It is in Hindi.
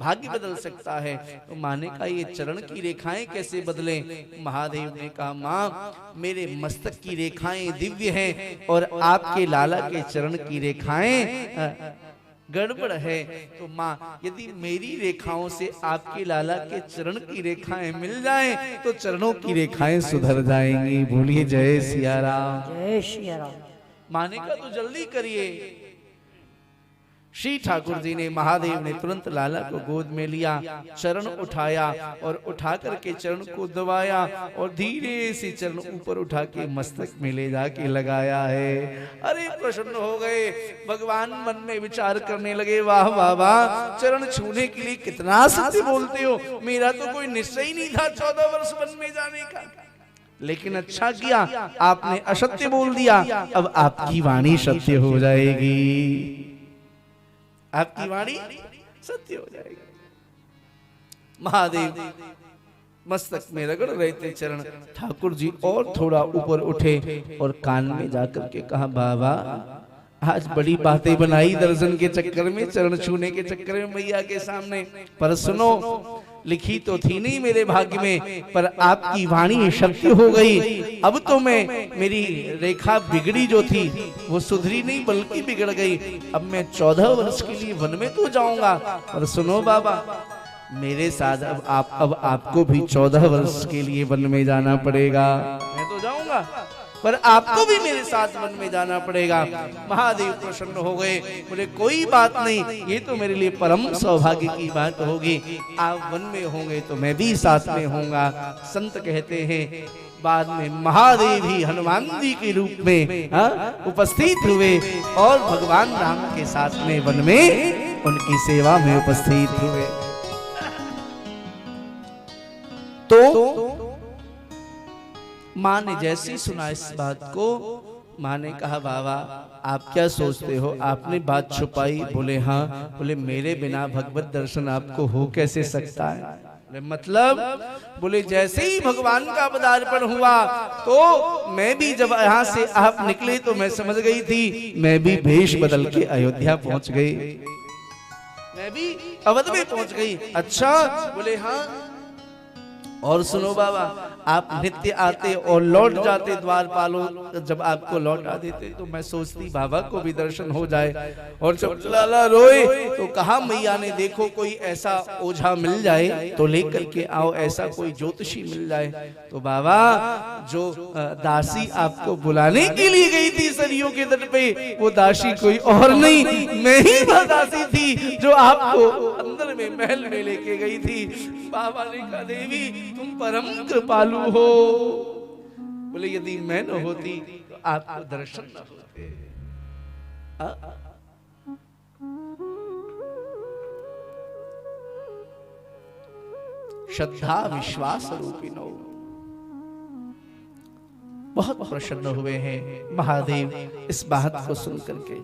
भाग्य बदल सकता है। तो माँ ने कहा ये चरण की रेखाएं कैसे बदले? महादेव ने कहा माँ मेरे मस्तक की रेखाएं दिव्य हैं और आपके लाला के चरण की रेखाएं गड़बड़ है। तो माँ यदि मेरी रेखाओं से आपके लाला के चरण की रेखाएं मिल जाएं तो चरणों की रेखाएं सुधर जाएंगी। बोलिए जय सिया राम। जय श्री राम। माँ ने कहा तो जल्दी करिए। श्री ठाकुर जी ने, महादेव ने तुरंत लाला को गोद में लिया, चरण उठाया और उठा करके चरण को दबाया और धीरे से चरण ऊपर उठा के मस्तक में ले जाके लगाया है। अरे प्रसन्न हो गए भगवान, मन में विचार करने लगे वाह वाह वाह, चरण छूने के लिए कितना सत्य बोलते हो। मेरा तो कोई निश्चय ही नहीं था 14 वर्ष वन में जाने का, लेकिन अच्छा किया आपने असत्य बोल दिया। अब आपकी वाणी सत्य हो जाएगी, आपकी वाणी सत्य हो जाएगी। महादेव मस्तक में रगड़ रहे थे चरण। ठाकुर जी और थोड़ा ऊपर उठे और कान में जाकर के कहा बाबा आज बड़ी बातें बनाई दर्शन के चक्कर में, चरण छूने के चक्कर में मैया के सामने, पर सुनो लिखी तो थी नहीं मेरे भाग्य में, पर आपकी वाणी सत्य हो गई। अब तो मैं, मेरी रेखा बिगड़ी जो थी वो सुधरी नहीं बल्कि बिगड़ गई। अब मैं 14 वर्ष के लिए वन में तो जाऊंगा, पर सुनो बाबा मेरे साथ अब आपको भी 14 वर्ष के लिए वन में जाना पड़ेगा। मैं तो जाऊंगा पर आपको भी मेरे साथ वन में जाना पड़ेगा। महादेव प्रसन्न हो गए, बोले कोई बात नहीं, ये तो मेरे लिए परम सौभाग्य की बात होगी। आप वन में होंगे तो मैं भी साथ में होऊंगा। संत कहते हैं बाद में महादेव ही हनुमान जी के रूप में उपस्थित हुए और भगवान राम के साथ में वन में उनकी सेवा में उपस्थित हुए। तो माँ ने जैसे सुना इस बात को, माँ ने कहा बाबा आप क्या सोचते हो, आपने बात छुपाई? बोले हाँ। बोले मेरे बिना भगवत दर्शन आपको हो कैसे सकता है? बोले मतलब? बोले जैसे ही भगवान का पदार्पण हुआ तो मैं भी, जब यहाँ से आप निकले तो मैं समझ गई थी, मैं भी भेष बदल के अयोध्या पहुंच गई, मैं भी अवध में पहुंच गई। अच्छा? बोले हाँ। और सुनो बाबा आप नित्य आते और लौट जाते द्वारपालों, जब आपको लौटा देते तो मैं सोचती बाबा को भी दर्शन हो जाए। और जब लाला रोए तो कहा मैया ने देखो कोई ऐसा ओझा मिल जाए तो लेकर के आओ, ऐसा कोई ज्योतिषी मिल जाए। तो बाबा जो दासी आपको बुलाने के लिए गई थी सरयू के तट पे, वो दासी कोई और नहीं, मैं ही वह दासी थी जो आपको अंदर में महल में लेके गई थी। बाबा ने कहा देवी तुम परम कृपालु हो। बोले यदि मैं न होती तो आपको दर्शन न होते। श्रद्धा विश्वास रूपिणो। बहुत प्रसन्न हुए हैं महादेव इस बात को सुनकर के।